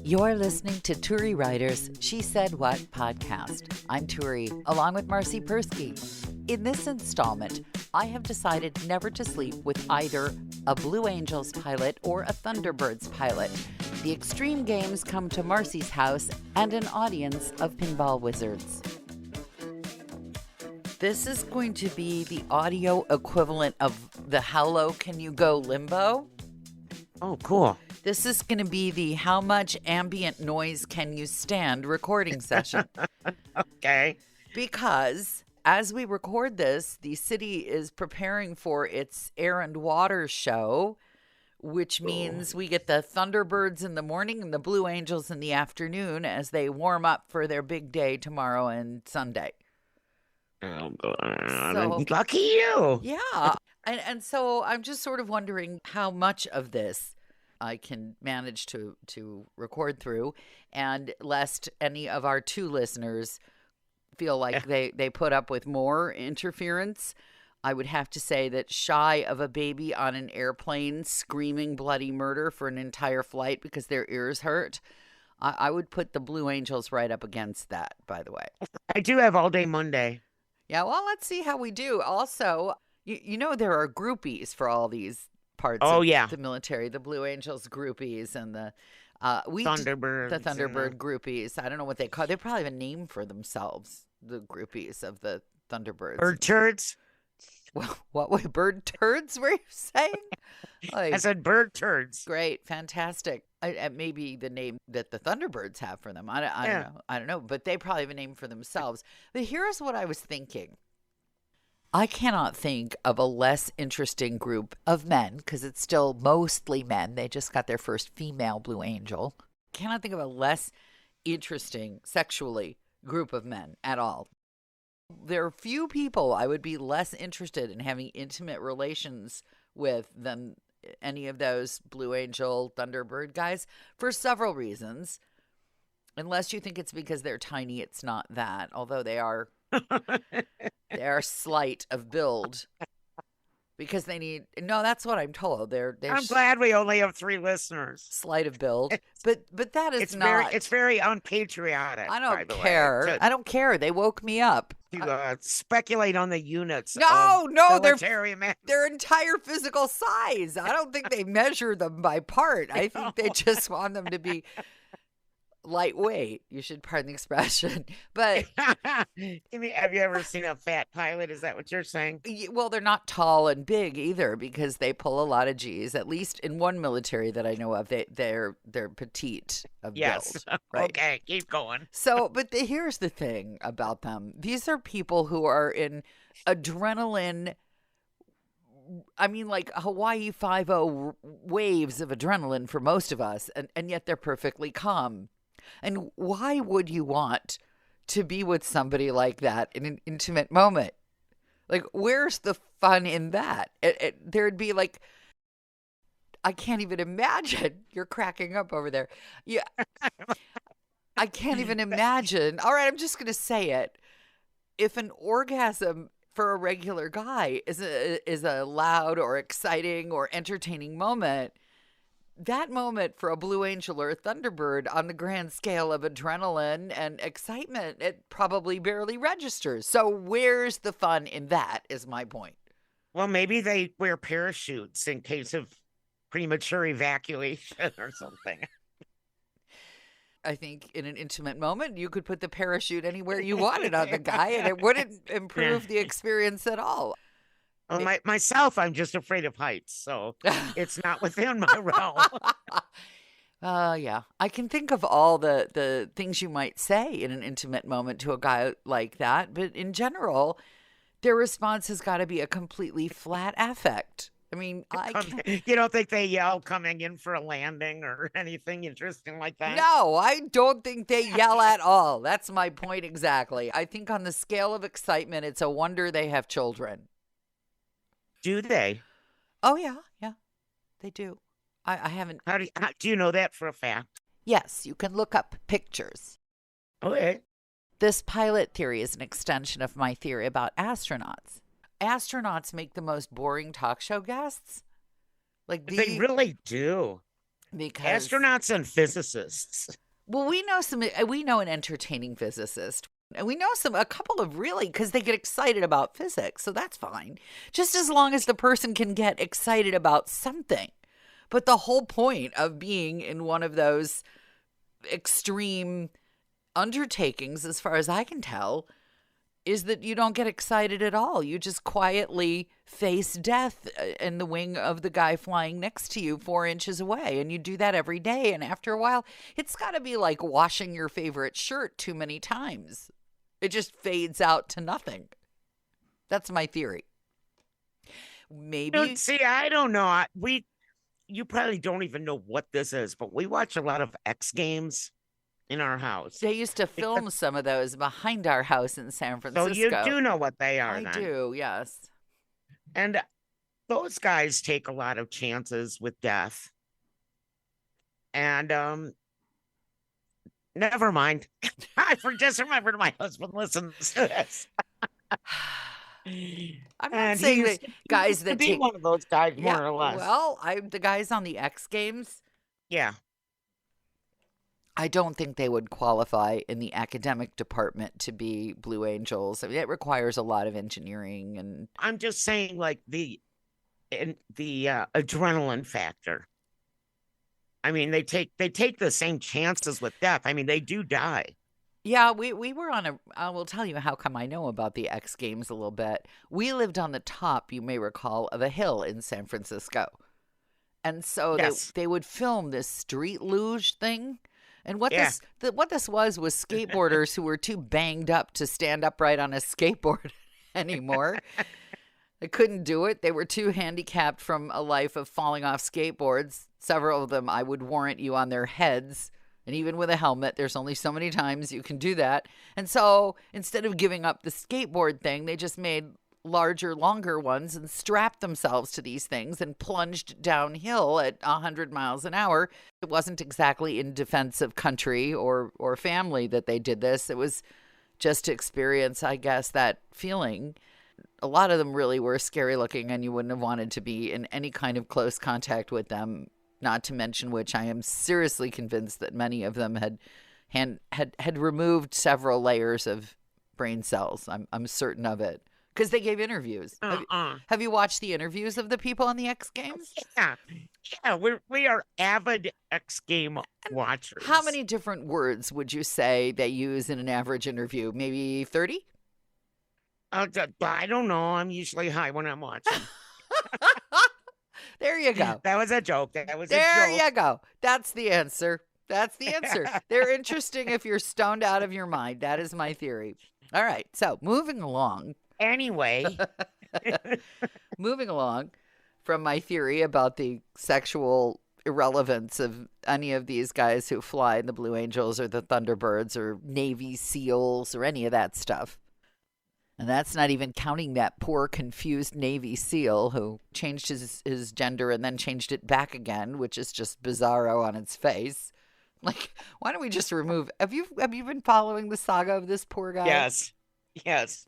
You're listening to Turi Writers' She Said What podcast. I'm Turi, along with Marcy Persky. In this installment, I have decided never to sleep with either a Blue Angels pilot or a Thunderbirds pilot. The extreme games come to Marcy's house and an audience of pinball wizards. This is going to be the audio equivalent of the Hello, Can You Go Limbo? Oh, cool. This is going to be the How Much Ambient Noise Can You Stand recording session. Okay. Because as we record this, the city is preparing for its Air and Water show, which means we get the Thunderbirds in the morning and the Blue Angels in the afternoon as they warm up for their big day tomorrow and Sunday. Oh, So- lucky you. Yeah. And so I'm just sort of wondering how much of this I can manage to record through, and lest any of our two listeners feel like they put up with more interference. I would have to say that shy of a baby on an airplane screaming bloody murder for an entire flight because their ears hurt, I would put the Blue Angels right up against that, by the way. I do have all day Monday. Yeah, well, let's see how we do. Also, you know there are groupies for all these parts Oh, of yeah. the military, the Blue Angels groupies and the Thunderbirds. the Thunderbird groupies. I don't know what they call. They probably have a name for themselves, the groupies of the Thunderbirds. Bird turds. Well, what way? Bird turds were you saying? Like, I said bird turds. great, fantastic. Maybe the name that the Thunderbirds have for them. I don't know. I don't know. But they probably have a name for themselves. But here's what I was thinking. I cannot think of a less interesting group of men, because it's still mostly men. They just got their first female Blue Angel. Cannot think of a less interesting sexually group of men at all. There are few people I would be less interested in having intimate relations with than any of those Blue Angel Thunderbird guys for several reasons. Unless you think it's because they're tiny, it's not that. Although they are slight of build because they need. No, that's what I'm told. They're I'm glad we only have 3 listeners. slight of build, but that is It's not. it's very unpatriotic. I by don't the way, care. I don't care. They woke me up. to speculate on the units. No, of no, they're military men. their entire physical size. I don't think they measure them by part. I think they just want them to be lightweight. You should pardon the expression. But I mean, have you ever seen a fat pilot? Is that what you're saying? well, they're not tall and big either because they pull a lot of G's. At least in one military that I know of, they're petite of Yes. build. Right. Okay, keep going. So, but here's the thing about them. These are people who are in adrenaline. I mean, like Hawaii 5-0 waves of adrenaline for most of us, and yet they're perfectly calm. And why would you want to be with somebody like that in an intimate moment? Like, where's the fun in that? There'd be like, I can't even imagine. You're cracking up over there. Yeah. I can't even imagine. All right, I'm just going to say it. If an orgasm for a regular guy is a loud or exciting or entertaining moment, that moment for a Blue Angel or a Thunderbird on the grand scale of adrenaline and excitement, it probably barely registers. So where's the fun in that is my point. Well, maybe they wear parachutes in case of premature evacuation or something. I think in an intimate moment, you could put the parachute anywhere you wanted on the guy and it wouldn't improve the experience at all. Well, myself, I'm just afraid of heights, so it's not within my realm. Yeah. I can think of all the things you might say in an intimate moment to a guy like that. But in general, their response has got to be a completely flat affect. I mean, I can't. You don't think they yell coming in for a landing or anything interesting like that? No, I don't think they yell at all. That's my point exactly. I think on the scale of excitement, it's a wonder they have children. Do they? Oh, yeah. Yeah, they do. I haven't. How do you know that for a fact? Yes, you can look up pictures. Okay. This pilot theory is an extension of my theory about astronauts. Astronauts make the most boring talk show guests. Like They really do. because Astronauts and physicists. well, we know an entertaining physicist. And we know a couple of really, because they get excited about physics. So that's fine. Just as long as the person can get excited about something. But the whole point of being in one of those extreme undertakings, as far as I can tell, is that you don't get excited at all. You just quietly face death in the wing of the guy flying next to you 4 inches away. And you do that every day. And after a while, it's got to be like washing your favorite shirt too many times. It just fades out to nothing. That's my theory. Maybe. See, I don't know. You probably don't even know what this is, but we watch a lot of X Games in our house. They used to film some of those behind our house in San Francisco. So you do know what they are, I then. do, yes. And those guys take a lot of chances with death. And never mind. I just remembered my husband listens to this. I'm not saying that guys that take one of those guys, more or less. Well, the guys on the X Games. Yeah. I don't think they would qualify in the academic department to be Blue Angels. I mean, it requires a lot of engineering, and I'm just saying, like the adrenaline factor. I mean, they take the same chances with death. I mean, they do die. Yeah, we were on I will tell you how come I know about the X Games a little bit. We lived on the top, you may recall, of a hill in San Francisco. And so Yes. they would film this street luge thing. And what Yeah. what this was skateboarders who were too banged up to stand upright on a skateboard anymore. They couldn't do it. They were too handicapped from a life of falling off skateboards. Several of them, I would warrant you, on their heads. And even with a helmet, there's only so many times you can do that. And so instead of giving up the skateboard thing, they just made larger, longer ones and strapped themselves to these things and plunged downhill at 100 miles an hour. It wasn't exactly in defense of country or family that they did this. It was just to experience, I guess, that feeling. A lot of them really were scary looking, and you wouldn't have wanted to be in any kind of close contact with them. Not to mention which I am seriously convinced that many of them had removed several layers of brain cells. I'm certain of it because they gave interviews. Have you watched the interviews of the people on the X Games? Yeah. We are avid X Game watchers. How many different words would you say they use in an average interview? Maybe 30? I don't know. I'm usually high when I'm watching. There you go. That was a joke. That was there a joke. you go. That's the answer. That's the answer. They're interesting if you're stoned out of your mind. That is my theory. All right. So moving along. Anyway. Moving along from my theory about the sexual irrelevance of any of these guys who fly in the Blue Angels or the Thunderbirds or Navy SEALs or any of that stuff. And that's not even counting that poor, confused Navy SEAL who changed his gender and then changed it back again, which is just bizarro on its face. Like, why don't we just remove? Have you been following the saga of this poor guy? Yes.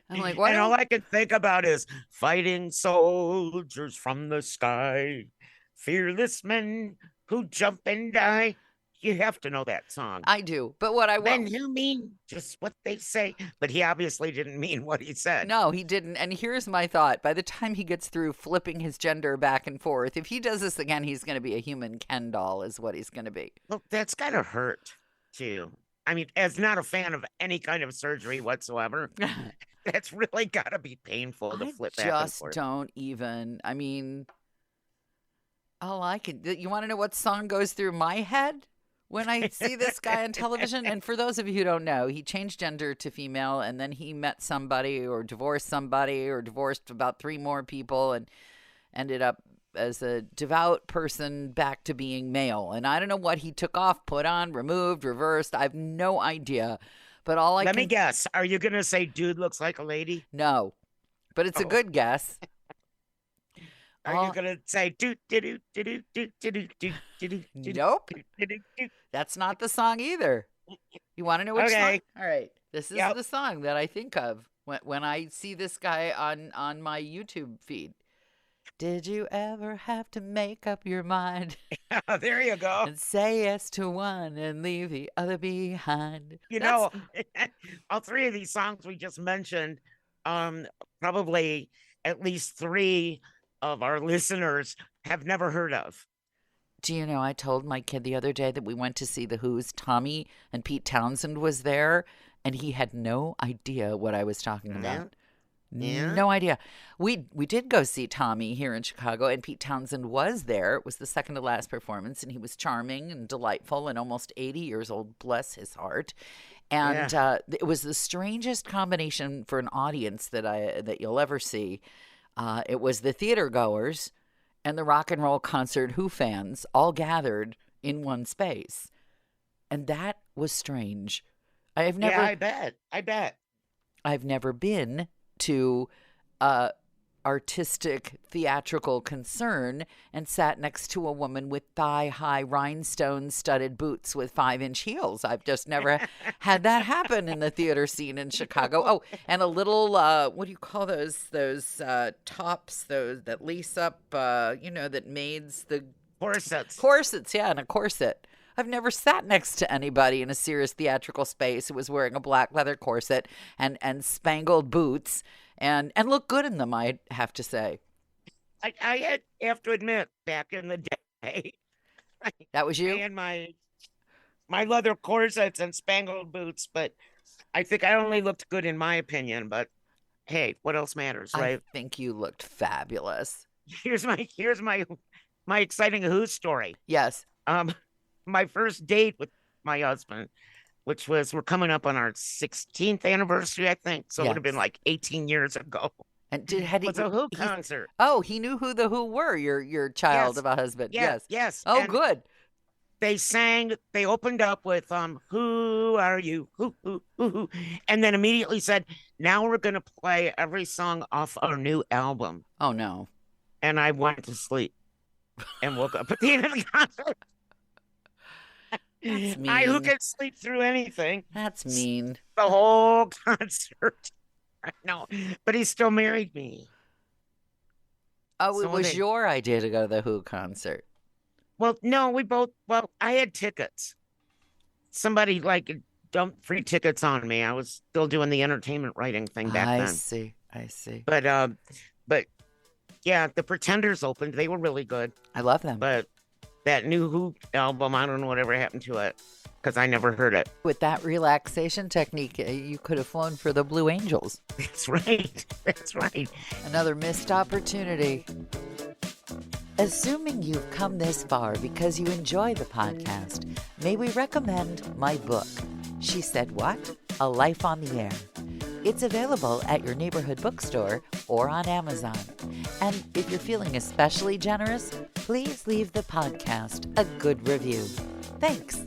I'm like, and all I can think about is fighting soldiers from the sky, fearless men who jump and die. You have to know that song. I do. But what I want. Men who mean just what they say. But he obviously didn't mean what he said. No, he didn't. And here's my thought. By the time he gets through flipping his gender back and forth, if he does this again, he's going to be a human Ken doll is what he's going to be. Well, that's got to hurt, too. I mean, as not a fan of any kind of surgery whatsoever, that's really got to be painful to flip back and just forth. don't even. I mean, all I can. You want to know what song goes through my head when I see this guy on television? And for those of you who don't know, he changed gender to female, and then he met somebody or divorced about 3 more people and ended up as a devout person back to being male. And I don't know what he took off, put on, removed, reversed. I have no idea. But all Let me guess. Are you going to say dude looks like a lady? No. But it's a good guess. Are you going to say do do do do do do do do? Nope. That's not the song either. You want to know which song? All right. This is the song that I think of when I see this guy on my YouTube feed. Did you ever have to make up your mind There you go. and say yes to one and leave the other behind? You That's know, all three of these songs we just mentioned, probably at least three of our listeners have never heard of. Do you know, I told my kid the other day that we went to see The Who's Tommy and Pete Townsend was there, and he had no idea what I was talking Yeah. about. Yeah. No idea. We did go see Tommy here in Chicago, and Pete Townsend was there. It was the second to last performance, and he was charming and delightful and almost 80 years old, bless his heart. And it was the strangest combination for an audience that you'll ever see. It was the theater goers and the rock and roll concert Who fans all gathered in one space. And that was strange. I've Yeah, never I bet. I bet. I've never been to artistic theatrical concern and sat next to a woman with thigh-high rhinestone-studded boots with 5-inch heels. I've just never had that happen in the theater scene in Chicago. Oh, and a little what do you call those tops, those that lace up, that maids the Corsets. yeah, and a corset. I've never sat next to anybody in a serious theatrical space who was wearing a black leather corset and spangled boots and looked good in them, I'd have to say. I have to admit, back in the day, That was I you? had my leather corsets and spangled boots, but I think I only looked good in my opinion. But hey, what else matters, I right? think you looked fabulous. Here's my exciting Who story. Yes. My first date with my husband, which was we're coming up on our 16th anniversary, I think. So it would have been Yes. like 18 years ago. And had he Was a Who he- concert. Oh, he knew who the Who were, your child Yes. of a husband. Yes, Yes. yes. Oh, And good. they opened up with Who are you? Who, and then immediately said, now we're gonna play every song off our new album. Oh no. And I went to sleep and woke up at the end of the concert. That's Who mean. can sleep through anything? That's mean. The whole concert. No, but he still married me. Oh, it So was they- your idea to go to the Who concert. Well, no, I had tickets. Somebody dumped free tickets on me. I was still doing the entertainment writing thing back I then. see. But yeah, the Pretenders opened. They were really good. I love them. But that new Who album, I don't know whatever happened to it because I never heard it. With that relaxation technique, you could have flown for the Blue Angels. That's right. That's right. Another missed opportunity. Assuming you've come this far because you enjoy the podcast, may we recommend my book, She Said What? A Life on the Air. It's available at your neighborhood bookstore or on Amazon. And if you're feeling especially generous, please leave the podcast a good review. Thanks.